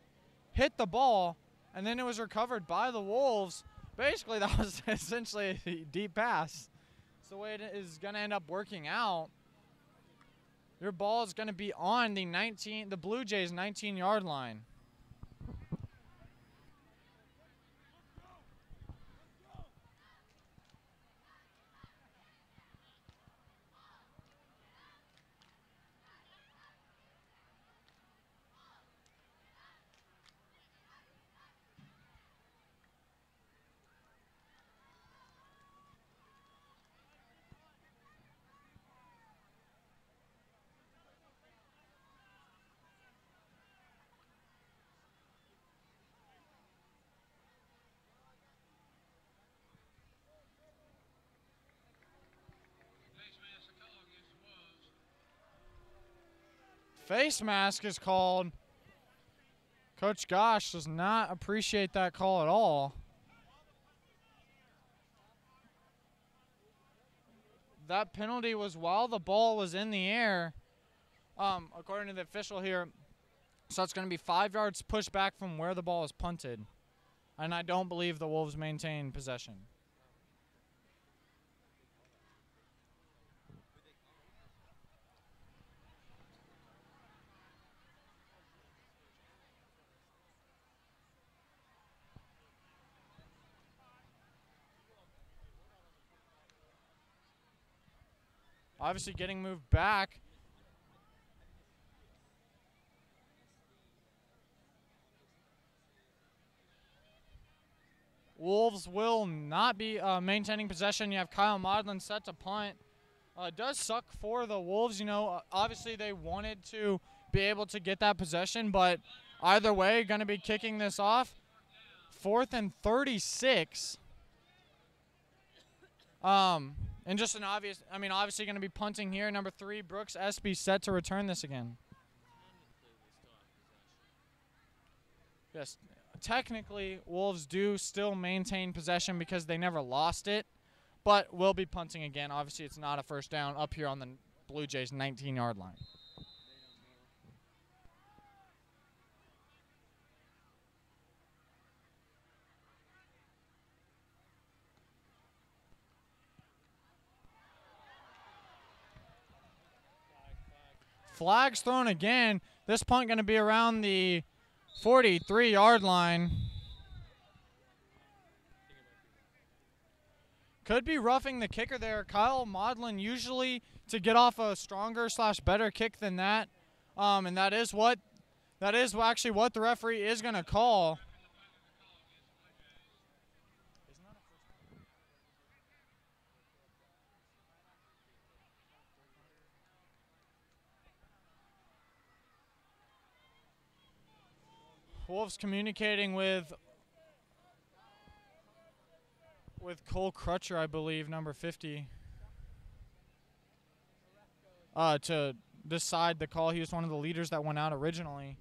hit the ball, and then it was recovered by the Wolves. Basically, that was essentially a deep pass. That's the way it is going to end up working out. Your ball is going to be on the Blue Jays 19-yard line. Face mask is called. Coach Gosh does not appreciate that call at all. That penalty was while the ball was in the air, according to the official here. So it's going to be 5 yards pushed back from where the ball is punted. And I don't believe the Wolves maintain possession. Obviously getting moved back. Wolves will not be maintaining possession. You have Kyle Maudlin set to punt. It does suck for the Wolves. You know, obviously they wanted to be able to get that possession, but either way, going to be kicking this off. 4th and 36. And just an obvious, obviously going to be punting here. Number 3, Brooks Espy set to return this again. Yes, technically, Wolves do still maintain possession because they never lost it, but will be punting again. Obviously, it's not a first down up here on the Blue Jays' 19-yard line. Flags thrown again. This punt going to be around the 43-yard line. Could be roughing the kicker there. Kyle Maudlin usually to get off a stronger / better kick than that. And that is actually what the referee is going to call. Wolves communicating with Cole Crutcher, I believe, number 50, to decide the call. He was one of the leaders that went out originally.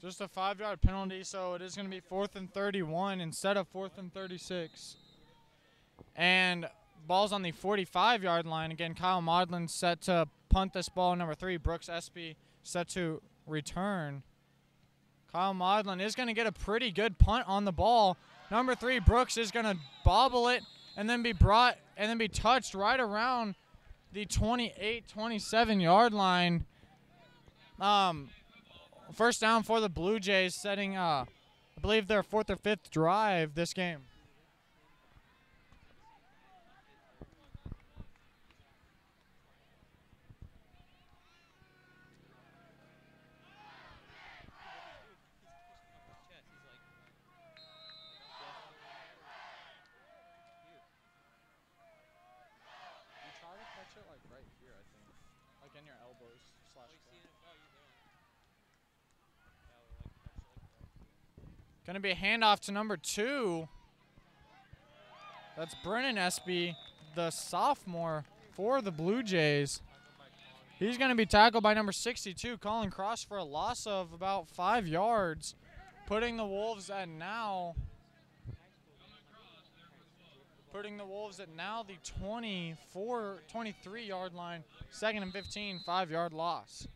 Just a 5-yard penalty, so it is going to be 4th and 31 instead of 4th and 36. And ball's on the 45-yard line. Again, Kyle Maudlin set to punt this ball. Number 3, Brooks Espy set to return. Kyle Maudlin is going to get a pretty good punt on the ball. Number 3, Brooks is going to bobble it and then be touched right around the 28, 27-yard line. First down for the Blue Jays, setting, I believe, their 4th or 5th drive this game. You try to catch it like right here, I think, like in your elbows / Going to be a handoff to number 2. That's Brennan Espy, the sophomore for the Blue Jays. He's going to be tackled by number 62, Colin Cross, for a loss of about 5 yards, putting the Wolves at now the 23-yard line. 2nd and 15, 5-yard loss.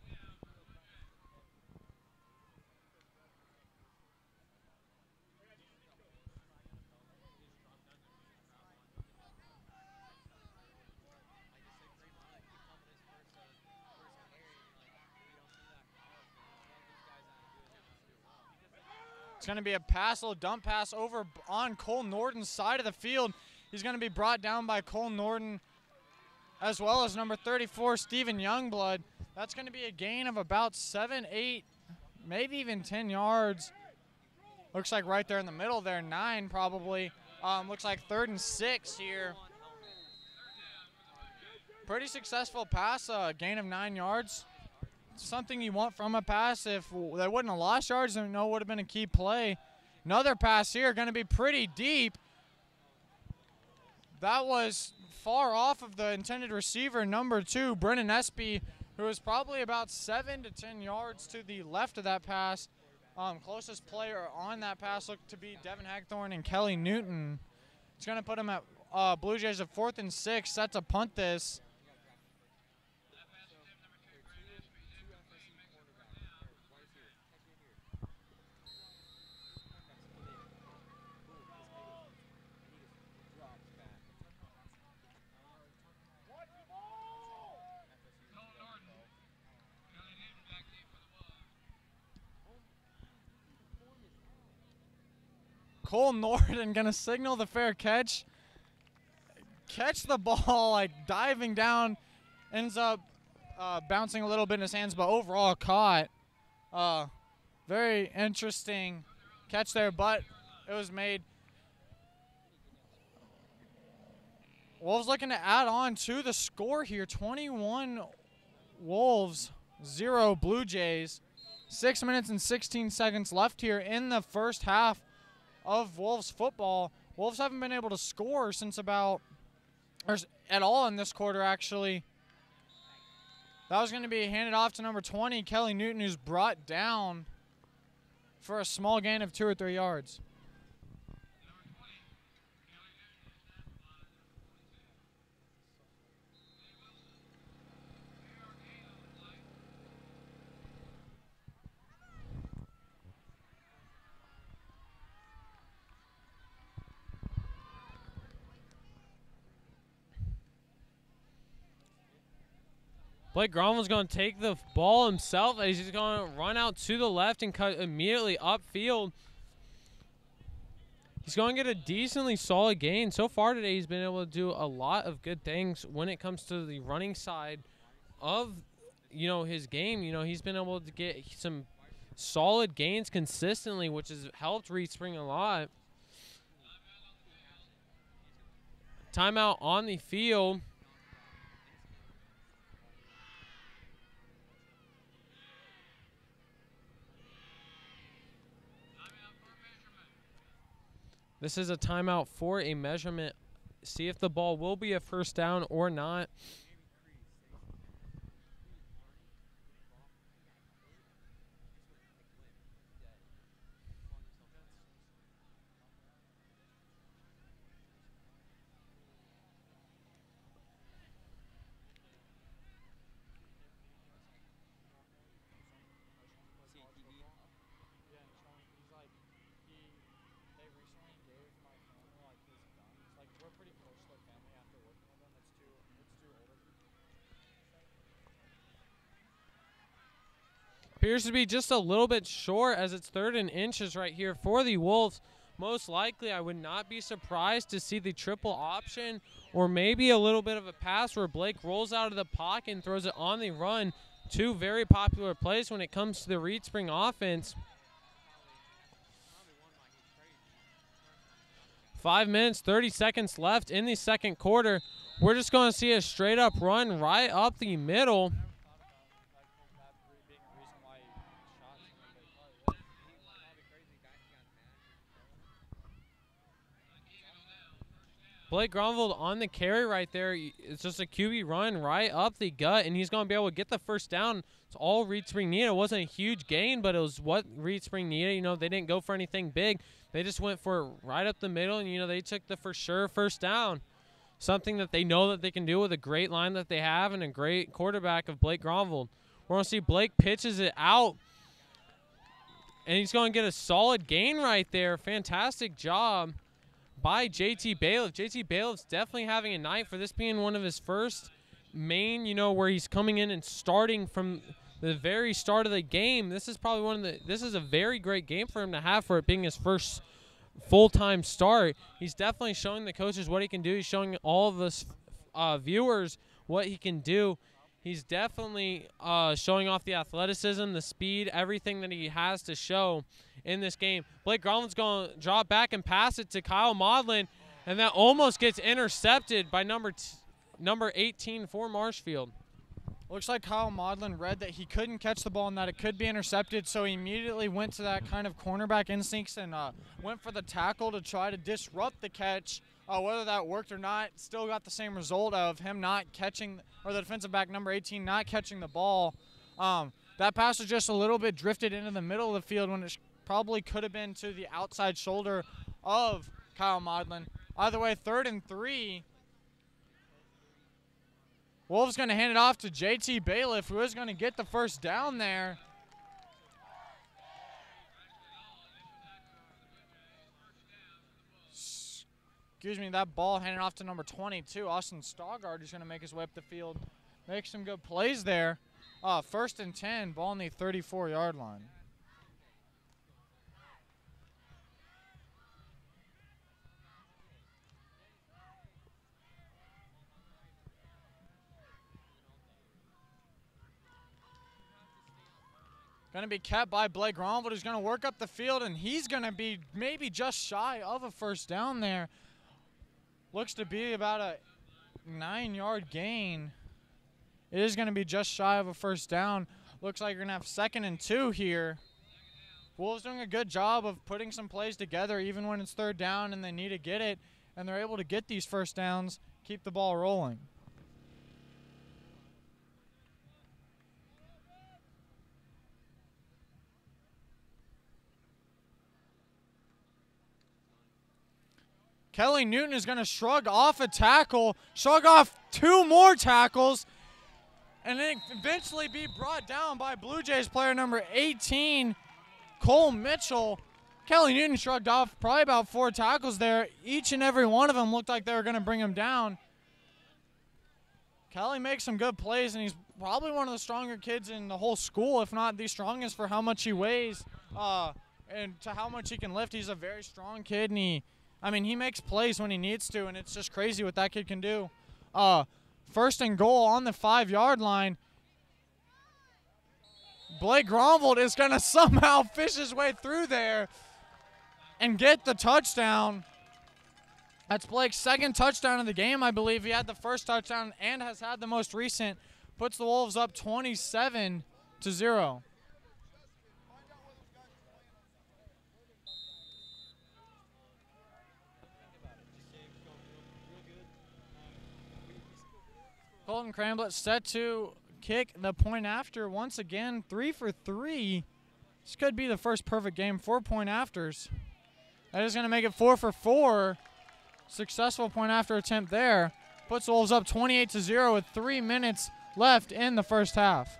It's going to be a pass, a little dump pass over on Cole Norton's side of the field. He's going to be brought down by Cole Norton as well as number 34, Steven Youngblood. That's going to be a gain of about 7, 8, maybe even 10 yards. Looks like right there in the middle there, 9 probably. Looks like 3rd and 6 here. Pretty successful pass, gain of 9 yards. Something you want from a pass. If they wouldn't have lost yards, then it would have been a key play. Another pass here, going to be pretty deep. That was far off of the intended receiver, number 2, Brennan Espy, who was probably about 7 to 10 yards to the left of that pass. Closest player on that pass looked to be Devin Hagthorne and Kelly Newton. It's going to put him at Blue Jays at 4th and 6, set to punt this. Cole Norton going to signal the fair catch. Catch the ball, like diving down, ends up bouncing a little bit in his hands, but overall caught. Very interesting catch there, but it was made. Wolves looking to add on to the score here. 21 Wolves, 0 Blue Jays. 6 minutes and 16 seconds left here in the first half of Wolves football. Wolves haven't been able to score since about, or at all in this quarter, actually. That was going to be handed off to number 20, Kelly Newton, who's brought down for a small gain of 2 or 3 yards. Blake Gronvold's going to take the ball himself. He's just going to run out to the left and cut immediately upfield. He's going to get a decently solid gain. So far today, he's been able to do a lot of good things when it comes to the running side of, his game. He's been able to get some solid gains consistently, which has helped Reed Spring a lot. Timeout on the field. This is a timeout for a measurement. See if the ball will be a first down or not. Appears to be just a little bit short as it's 3rd and inches right here for the Wolves. Most likely, I would not be surprised to see the triple option or maybe a little bit of a pass where Blake rolls out of the pocket and throws it on the run. 2 very popular plays when it comes to the Reed Spring offense. 5 minutes, 30 seconds left in the second quarter. We're just going to see a straight-up run right up the middle. Blake Gronvold on the carry right there. It's just a QB run right up the gut, and he's going to be able to get the first down. It's all Reed Spring needed. It wasn't a huge gain, but it was what Reed Spring needed. They didn't go for anything big. They just went for right up the middle, and, they took the for sure first down. Something that they know that they can do with a great line that they have and a great quarterback of Blake Gronvold. We're going to see Blake pitches it out, and he's going to get a solid gain right there. Fantastic job by JT Bailiff. JT Bailiff's definitely having a night for this being one of his first main, where he's coming in and starting from the very start of the game. This is probably this is a very great game for him to have for it being his first full-time start. He's definitely showing the coaches what he can do. He's showing all of us viewers what he can do. He's definitely showing off the athleticism, the speed, everything that he has to show in this game. Blake Gronvold's going to drop back and pass it to Kyle Maudlin, and that almost gets intercepted by number number 18 for Marshfield. Looks like Kyle Maudlin read that he couldn't catch the ball and that it could be intercepted, so he immediately went to that kind of cornerback instincts and went for the tackle to try to disrupt the catch. Whether that worked or not, still got the same result of him not catching, or the defensive back number 18 not catching the ball. That pass was just a little bit drifted into the middle of the field when it probably could have been to the outside shoulder of Kyle Maudlin. Either way, 3rd and 3. Wolves going to hand it off to JT Bailiff, who is going to get the first down there. Excuse me, that ball handed off to number 22, Austin Stoggard, who's going to make his way up the field. Make some good plays there. 1st and 10, ball on the 34-yard line. Going to be kept by Blake Gronvold, who's going to work up the field, and he's going to be maybe just shy of a first down there. Looks to be about a 9-yard gain. It is going to be just shy of a first down. Looks like you're going to have 2nd and 2 here. Wolves doing a good job of putting some plays together even when it's 3rd down and they need to get it, and they're able to get these first downs, keep the ball rolling. Kelly Newton is going to shrug off a tackle, shrug off 2 more tackles, and then eventually be brought down by Blue Jays player number 18, Cole Mitchell. Kelly Newton shrugged off probably about 4 tackles there. Each and every one of them looked like they were going to bring him down. Kelly makes some good plays, and he's probably one of the stronger kids in the whole school, if not the strongest for how much he weighs and to how much he can lift. He's a very strong kid, and he makes plays when he needs to, and it's just crazy what that kid can do. 1st and goal on the 5-yard line. Blake Gronvold is going to somehow fish his way through there and get the touchdown. That's Blake's 2nd touchdown of the game, I believe. He had the 1st touchdown and has had the most recent. Puts the Wolves up 27-0. Colton Cramblett set to kick the point after once again, 3 for 3. This could be the first perfect game for point afters. That is going to make it 4 for 4. Successful point after attempt there. Puts the Wolves up 28-0 with 3 minutes left in the first half.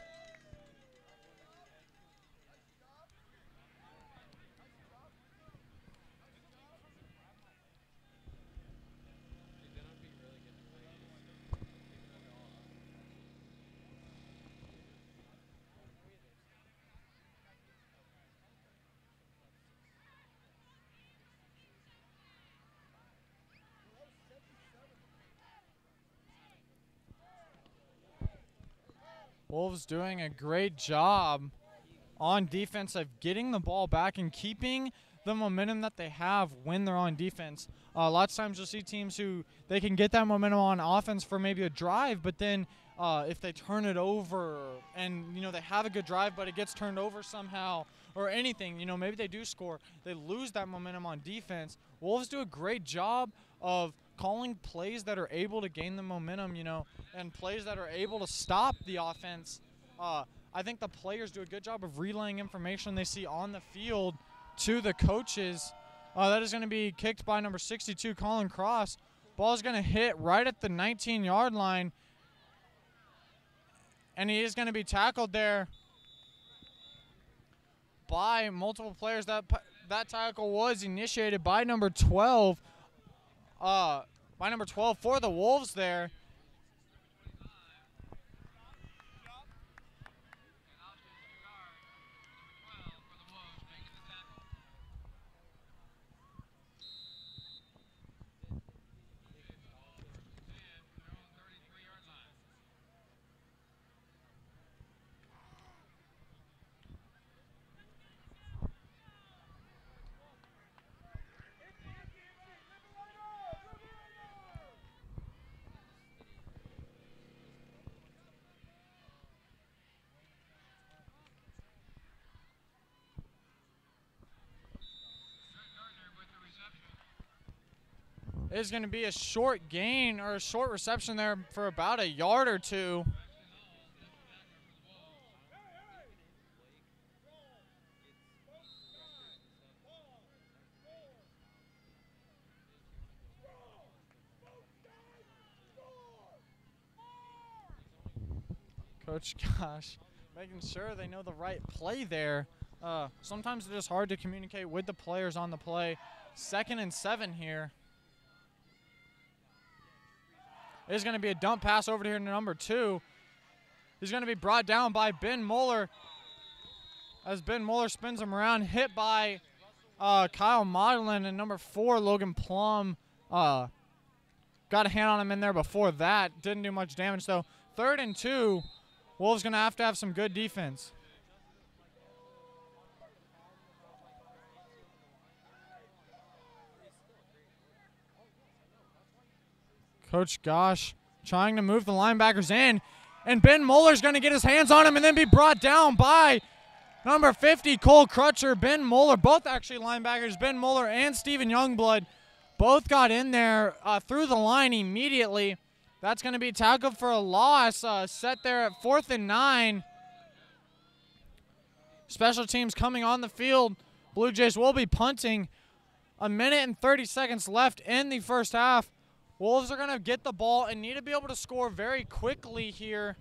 Wolves doing a great job on defense of getting the ball back and keeping the momentum that they have when they're on defense. Lots of times you'll see teams who they can get that momentum on offense for maybe a drive, but then if they turn it over and, they have a good drive, but it gets turned over somehow or anything, maybe they do score, they lose that momentum on defense. Wolves do a great job of calling plays that are able to gain the momentum, and plays that are able to stop the offense. I think the players do a good job of relaying information they see on the field to the coaches. That is going to be kicked by number 62, Colin Cross. Ball is going to hit right at the 19-yard line, and he is going to be tackled there by multiple players. That tackle was initiated by number 12. By number 12 for the Wolves there. It is going to be a short gain or a short reception there for about a yard or two. Coach Gosh making sure they know the right play there. Sometimes it is hard to communicate with the players on the play. 2nd and 7 here. It is going to be a dump pass over here to number 2. He's going to be brought down by Ben Moeller as Ben Moeller spins him around, hit by Kyle Modlin, and number 4, Logan Plum. Got a hand on him in there before that. Didn't do much damage, though. 3rd and 2. Wolves going to have some good defense. Coach Gosh trying to move the linebackers in, and Ben Moeller's going to get his hands on him and then be brought down by number 50, Cole Crutcher. Ben Moeller, both actually linebackers, Ben Moeller and Steven Youngblood, both got in there through the line immediately. That's going to be tackled for a loss, set there at 4th and 9. Special teams coming on the field. Blue Jays will be punting. 1 minute and 30 seconds left in the first half. Wolves are going to get the ball and need to be able to score very quickly here,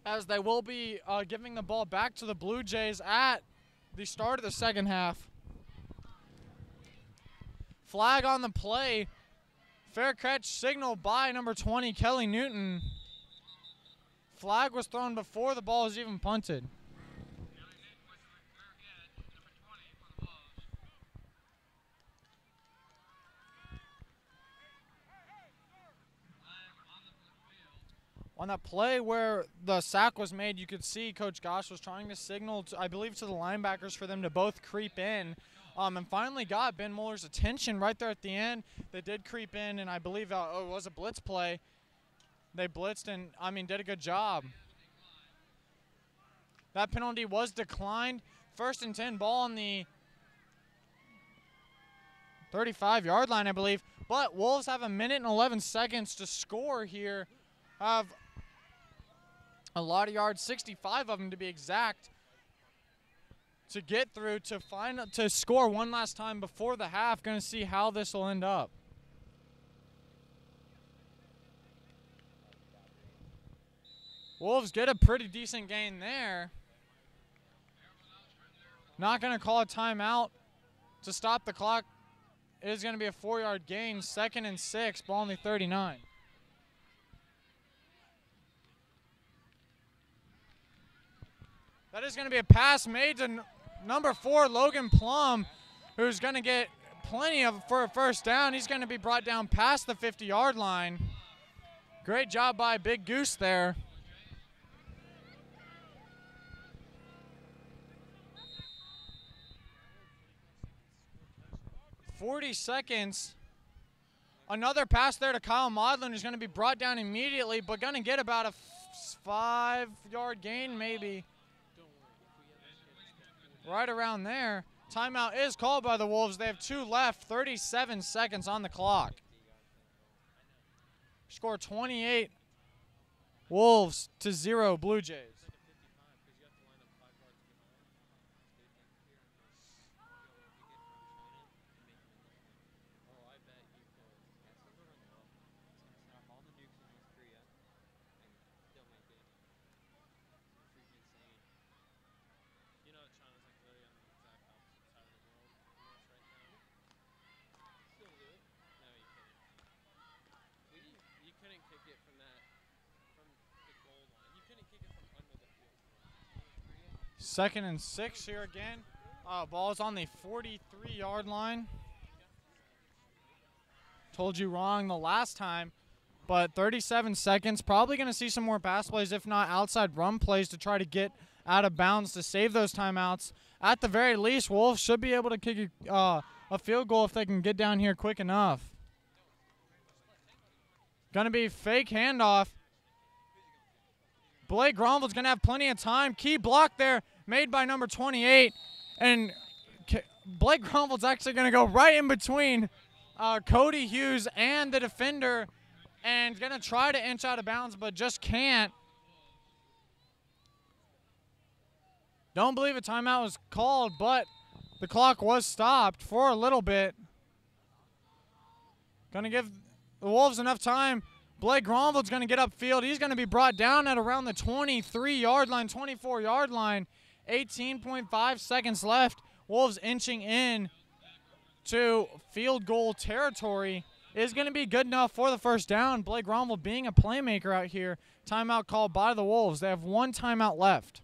as they will be giving the ball back to the Blue Jays at the start of the second half. Flag on the play. Fair catch signal by number 20, Kelly Newton. Flag was thrown before the ball was even punted. On that play where the sack was made, you could see Coach Gosh was trying to signal, I believe, to the linebackers for them to both creep in. And finally got Ben Moeller's attention right there at the end. They did creep in, and I believe it was a blitz play. They blitzed and, did a good job. That penalty was declined. 1st and 10, ball on the 35-yard line, I believe. But Wolves have 1 minute and 11 seconds to score here. Have a lot of yards, 65 of them to be exact, to get through to score one last time before the half. Going to see how this will end up. Wolves get a pretty decent gain there. Not going to call a timeout to stop the clock. It is going to be a 4-yard gain. 2nd and 6, ball on the 39. That is going to be a pass made to number 4, Logan Plum, who's going to get plenty for a first down. He's going to be brought down past the 50-yard line. Great job by Big Goose there. .40 seconds. Another pass there to Kyle Modlin, who's going to be brought down immediately, but going to get about a 5-yard gain maybe. Right around there. Timeout is called by the Wolves. They have 2 left, 37 seconds on the clock. Score 28, Wolves to 0, Blue Jays. Second and 6 here again. Ball's on the 43-yard line. Told you wrong the last time, but 37 seconds. Probably going to see some more pass plays, if not outside run plays, to try to get out of bounds to save those timeouts. At the very least, Wolves should be able to kick a field goal if they can get down here quick enough. Going to be fake handoff. Blake Gronvold's going to have plenty of time. Key block there made by number 28. And Blake Gronvold's actually going to go right in between Cody Hughes and the defender, and going to try to inch out of bounds, but just can't. Don't believe a timeout was called, but the clock was stopped for a little bit. Going to give the Wolves enough time. Blake Gronvold's going to get upfield. He's going to be brought down at around the 23-yard line, 24-yard line. 18.5 seconds left. Wolves inching in to field goal territory. Is going to be good enough for the first down. Blake Gronvold being a playmaker out here. Timeout called by the Wolves. They have one timeout left.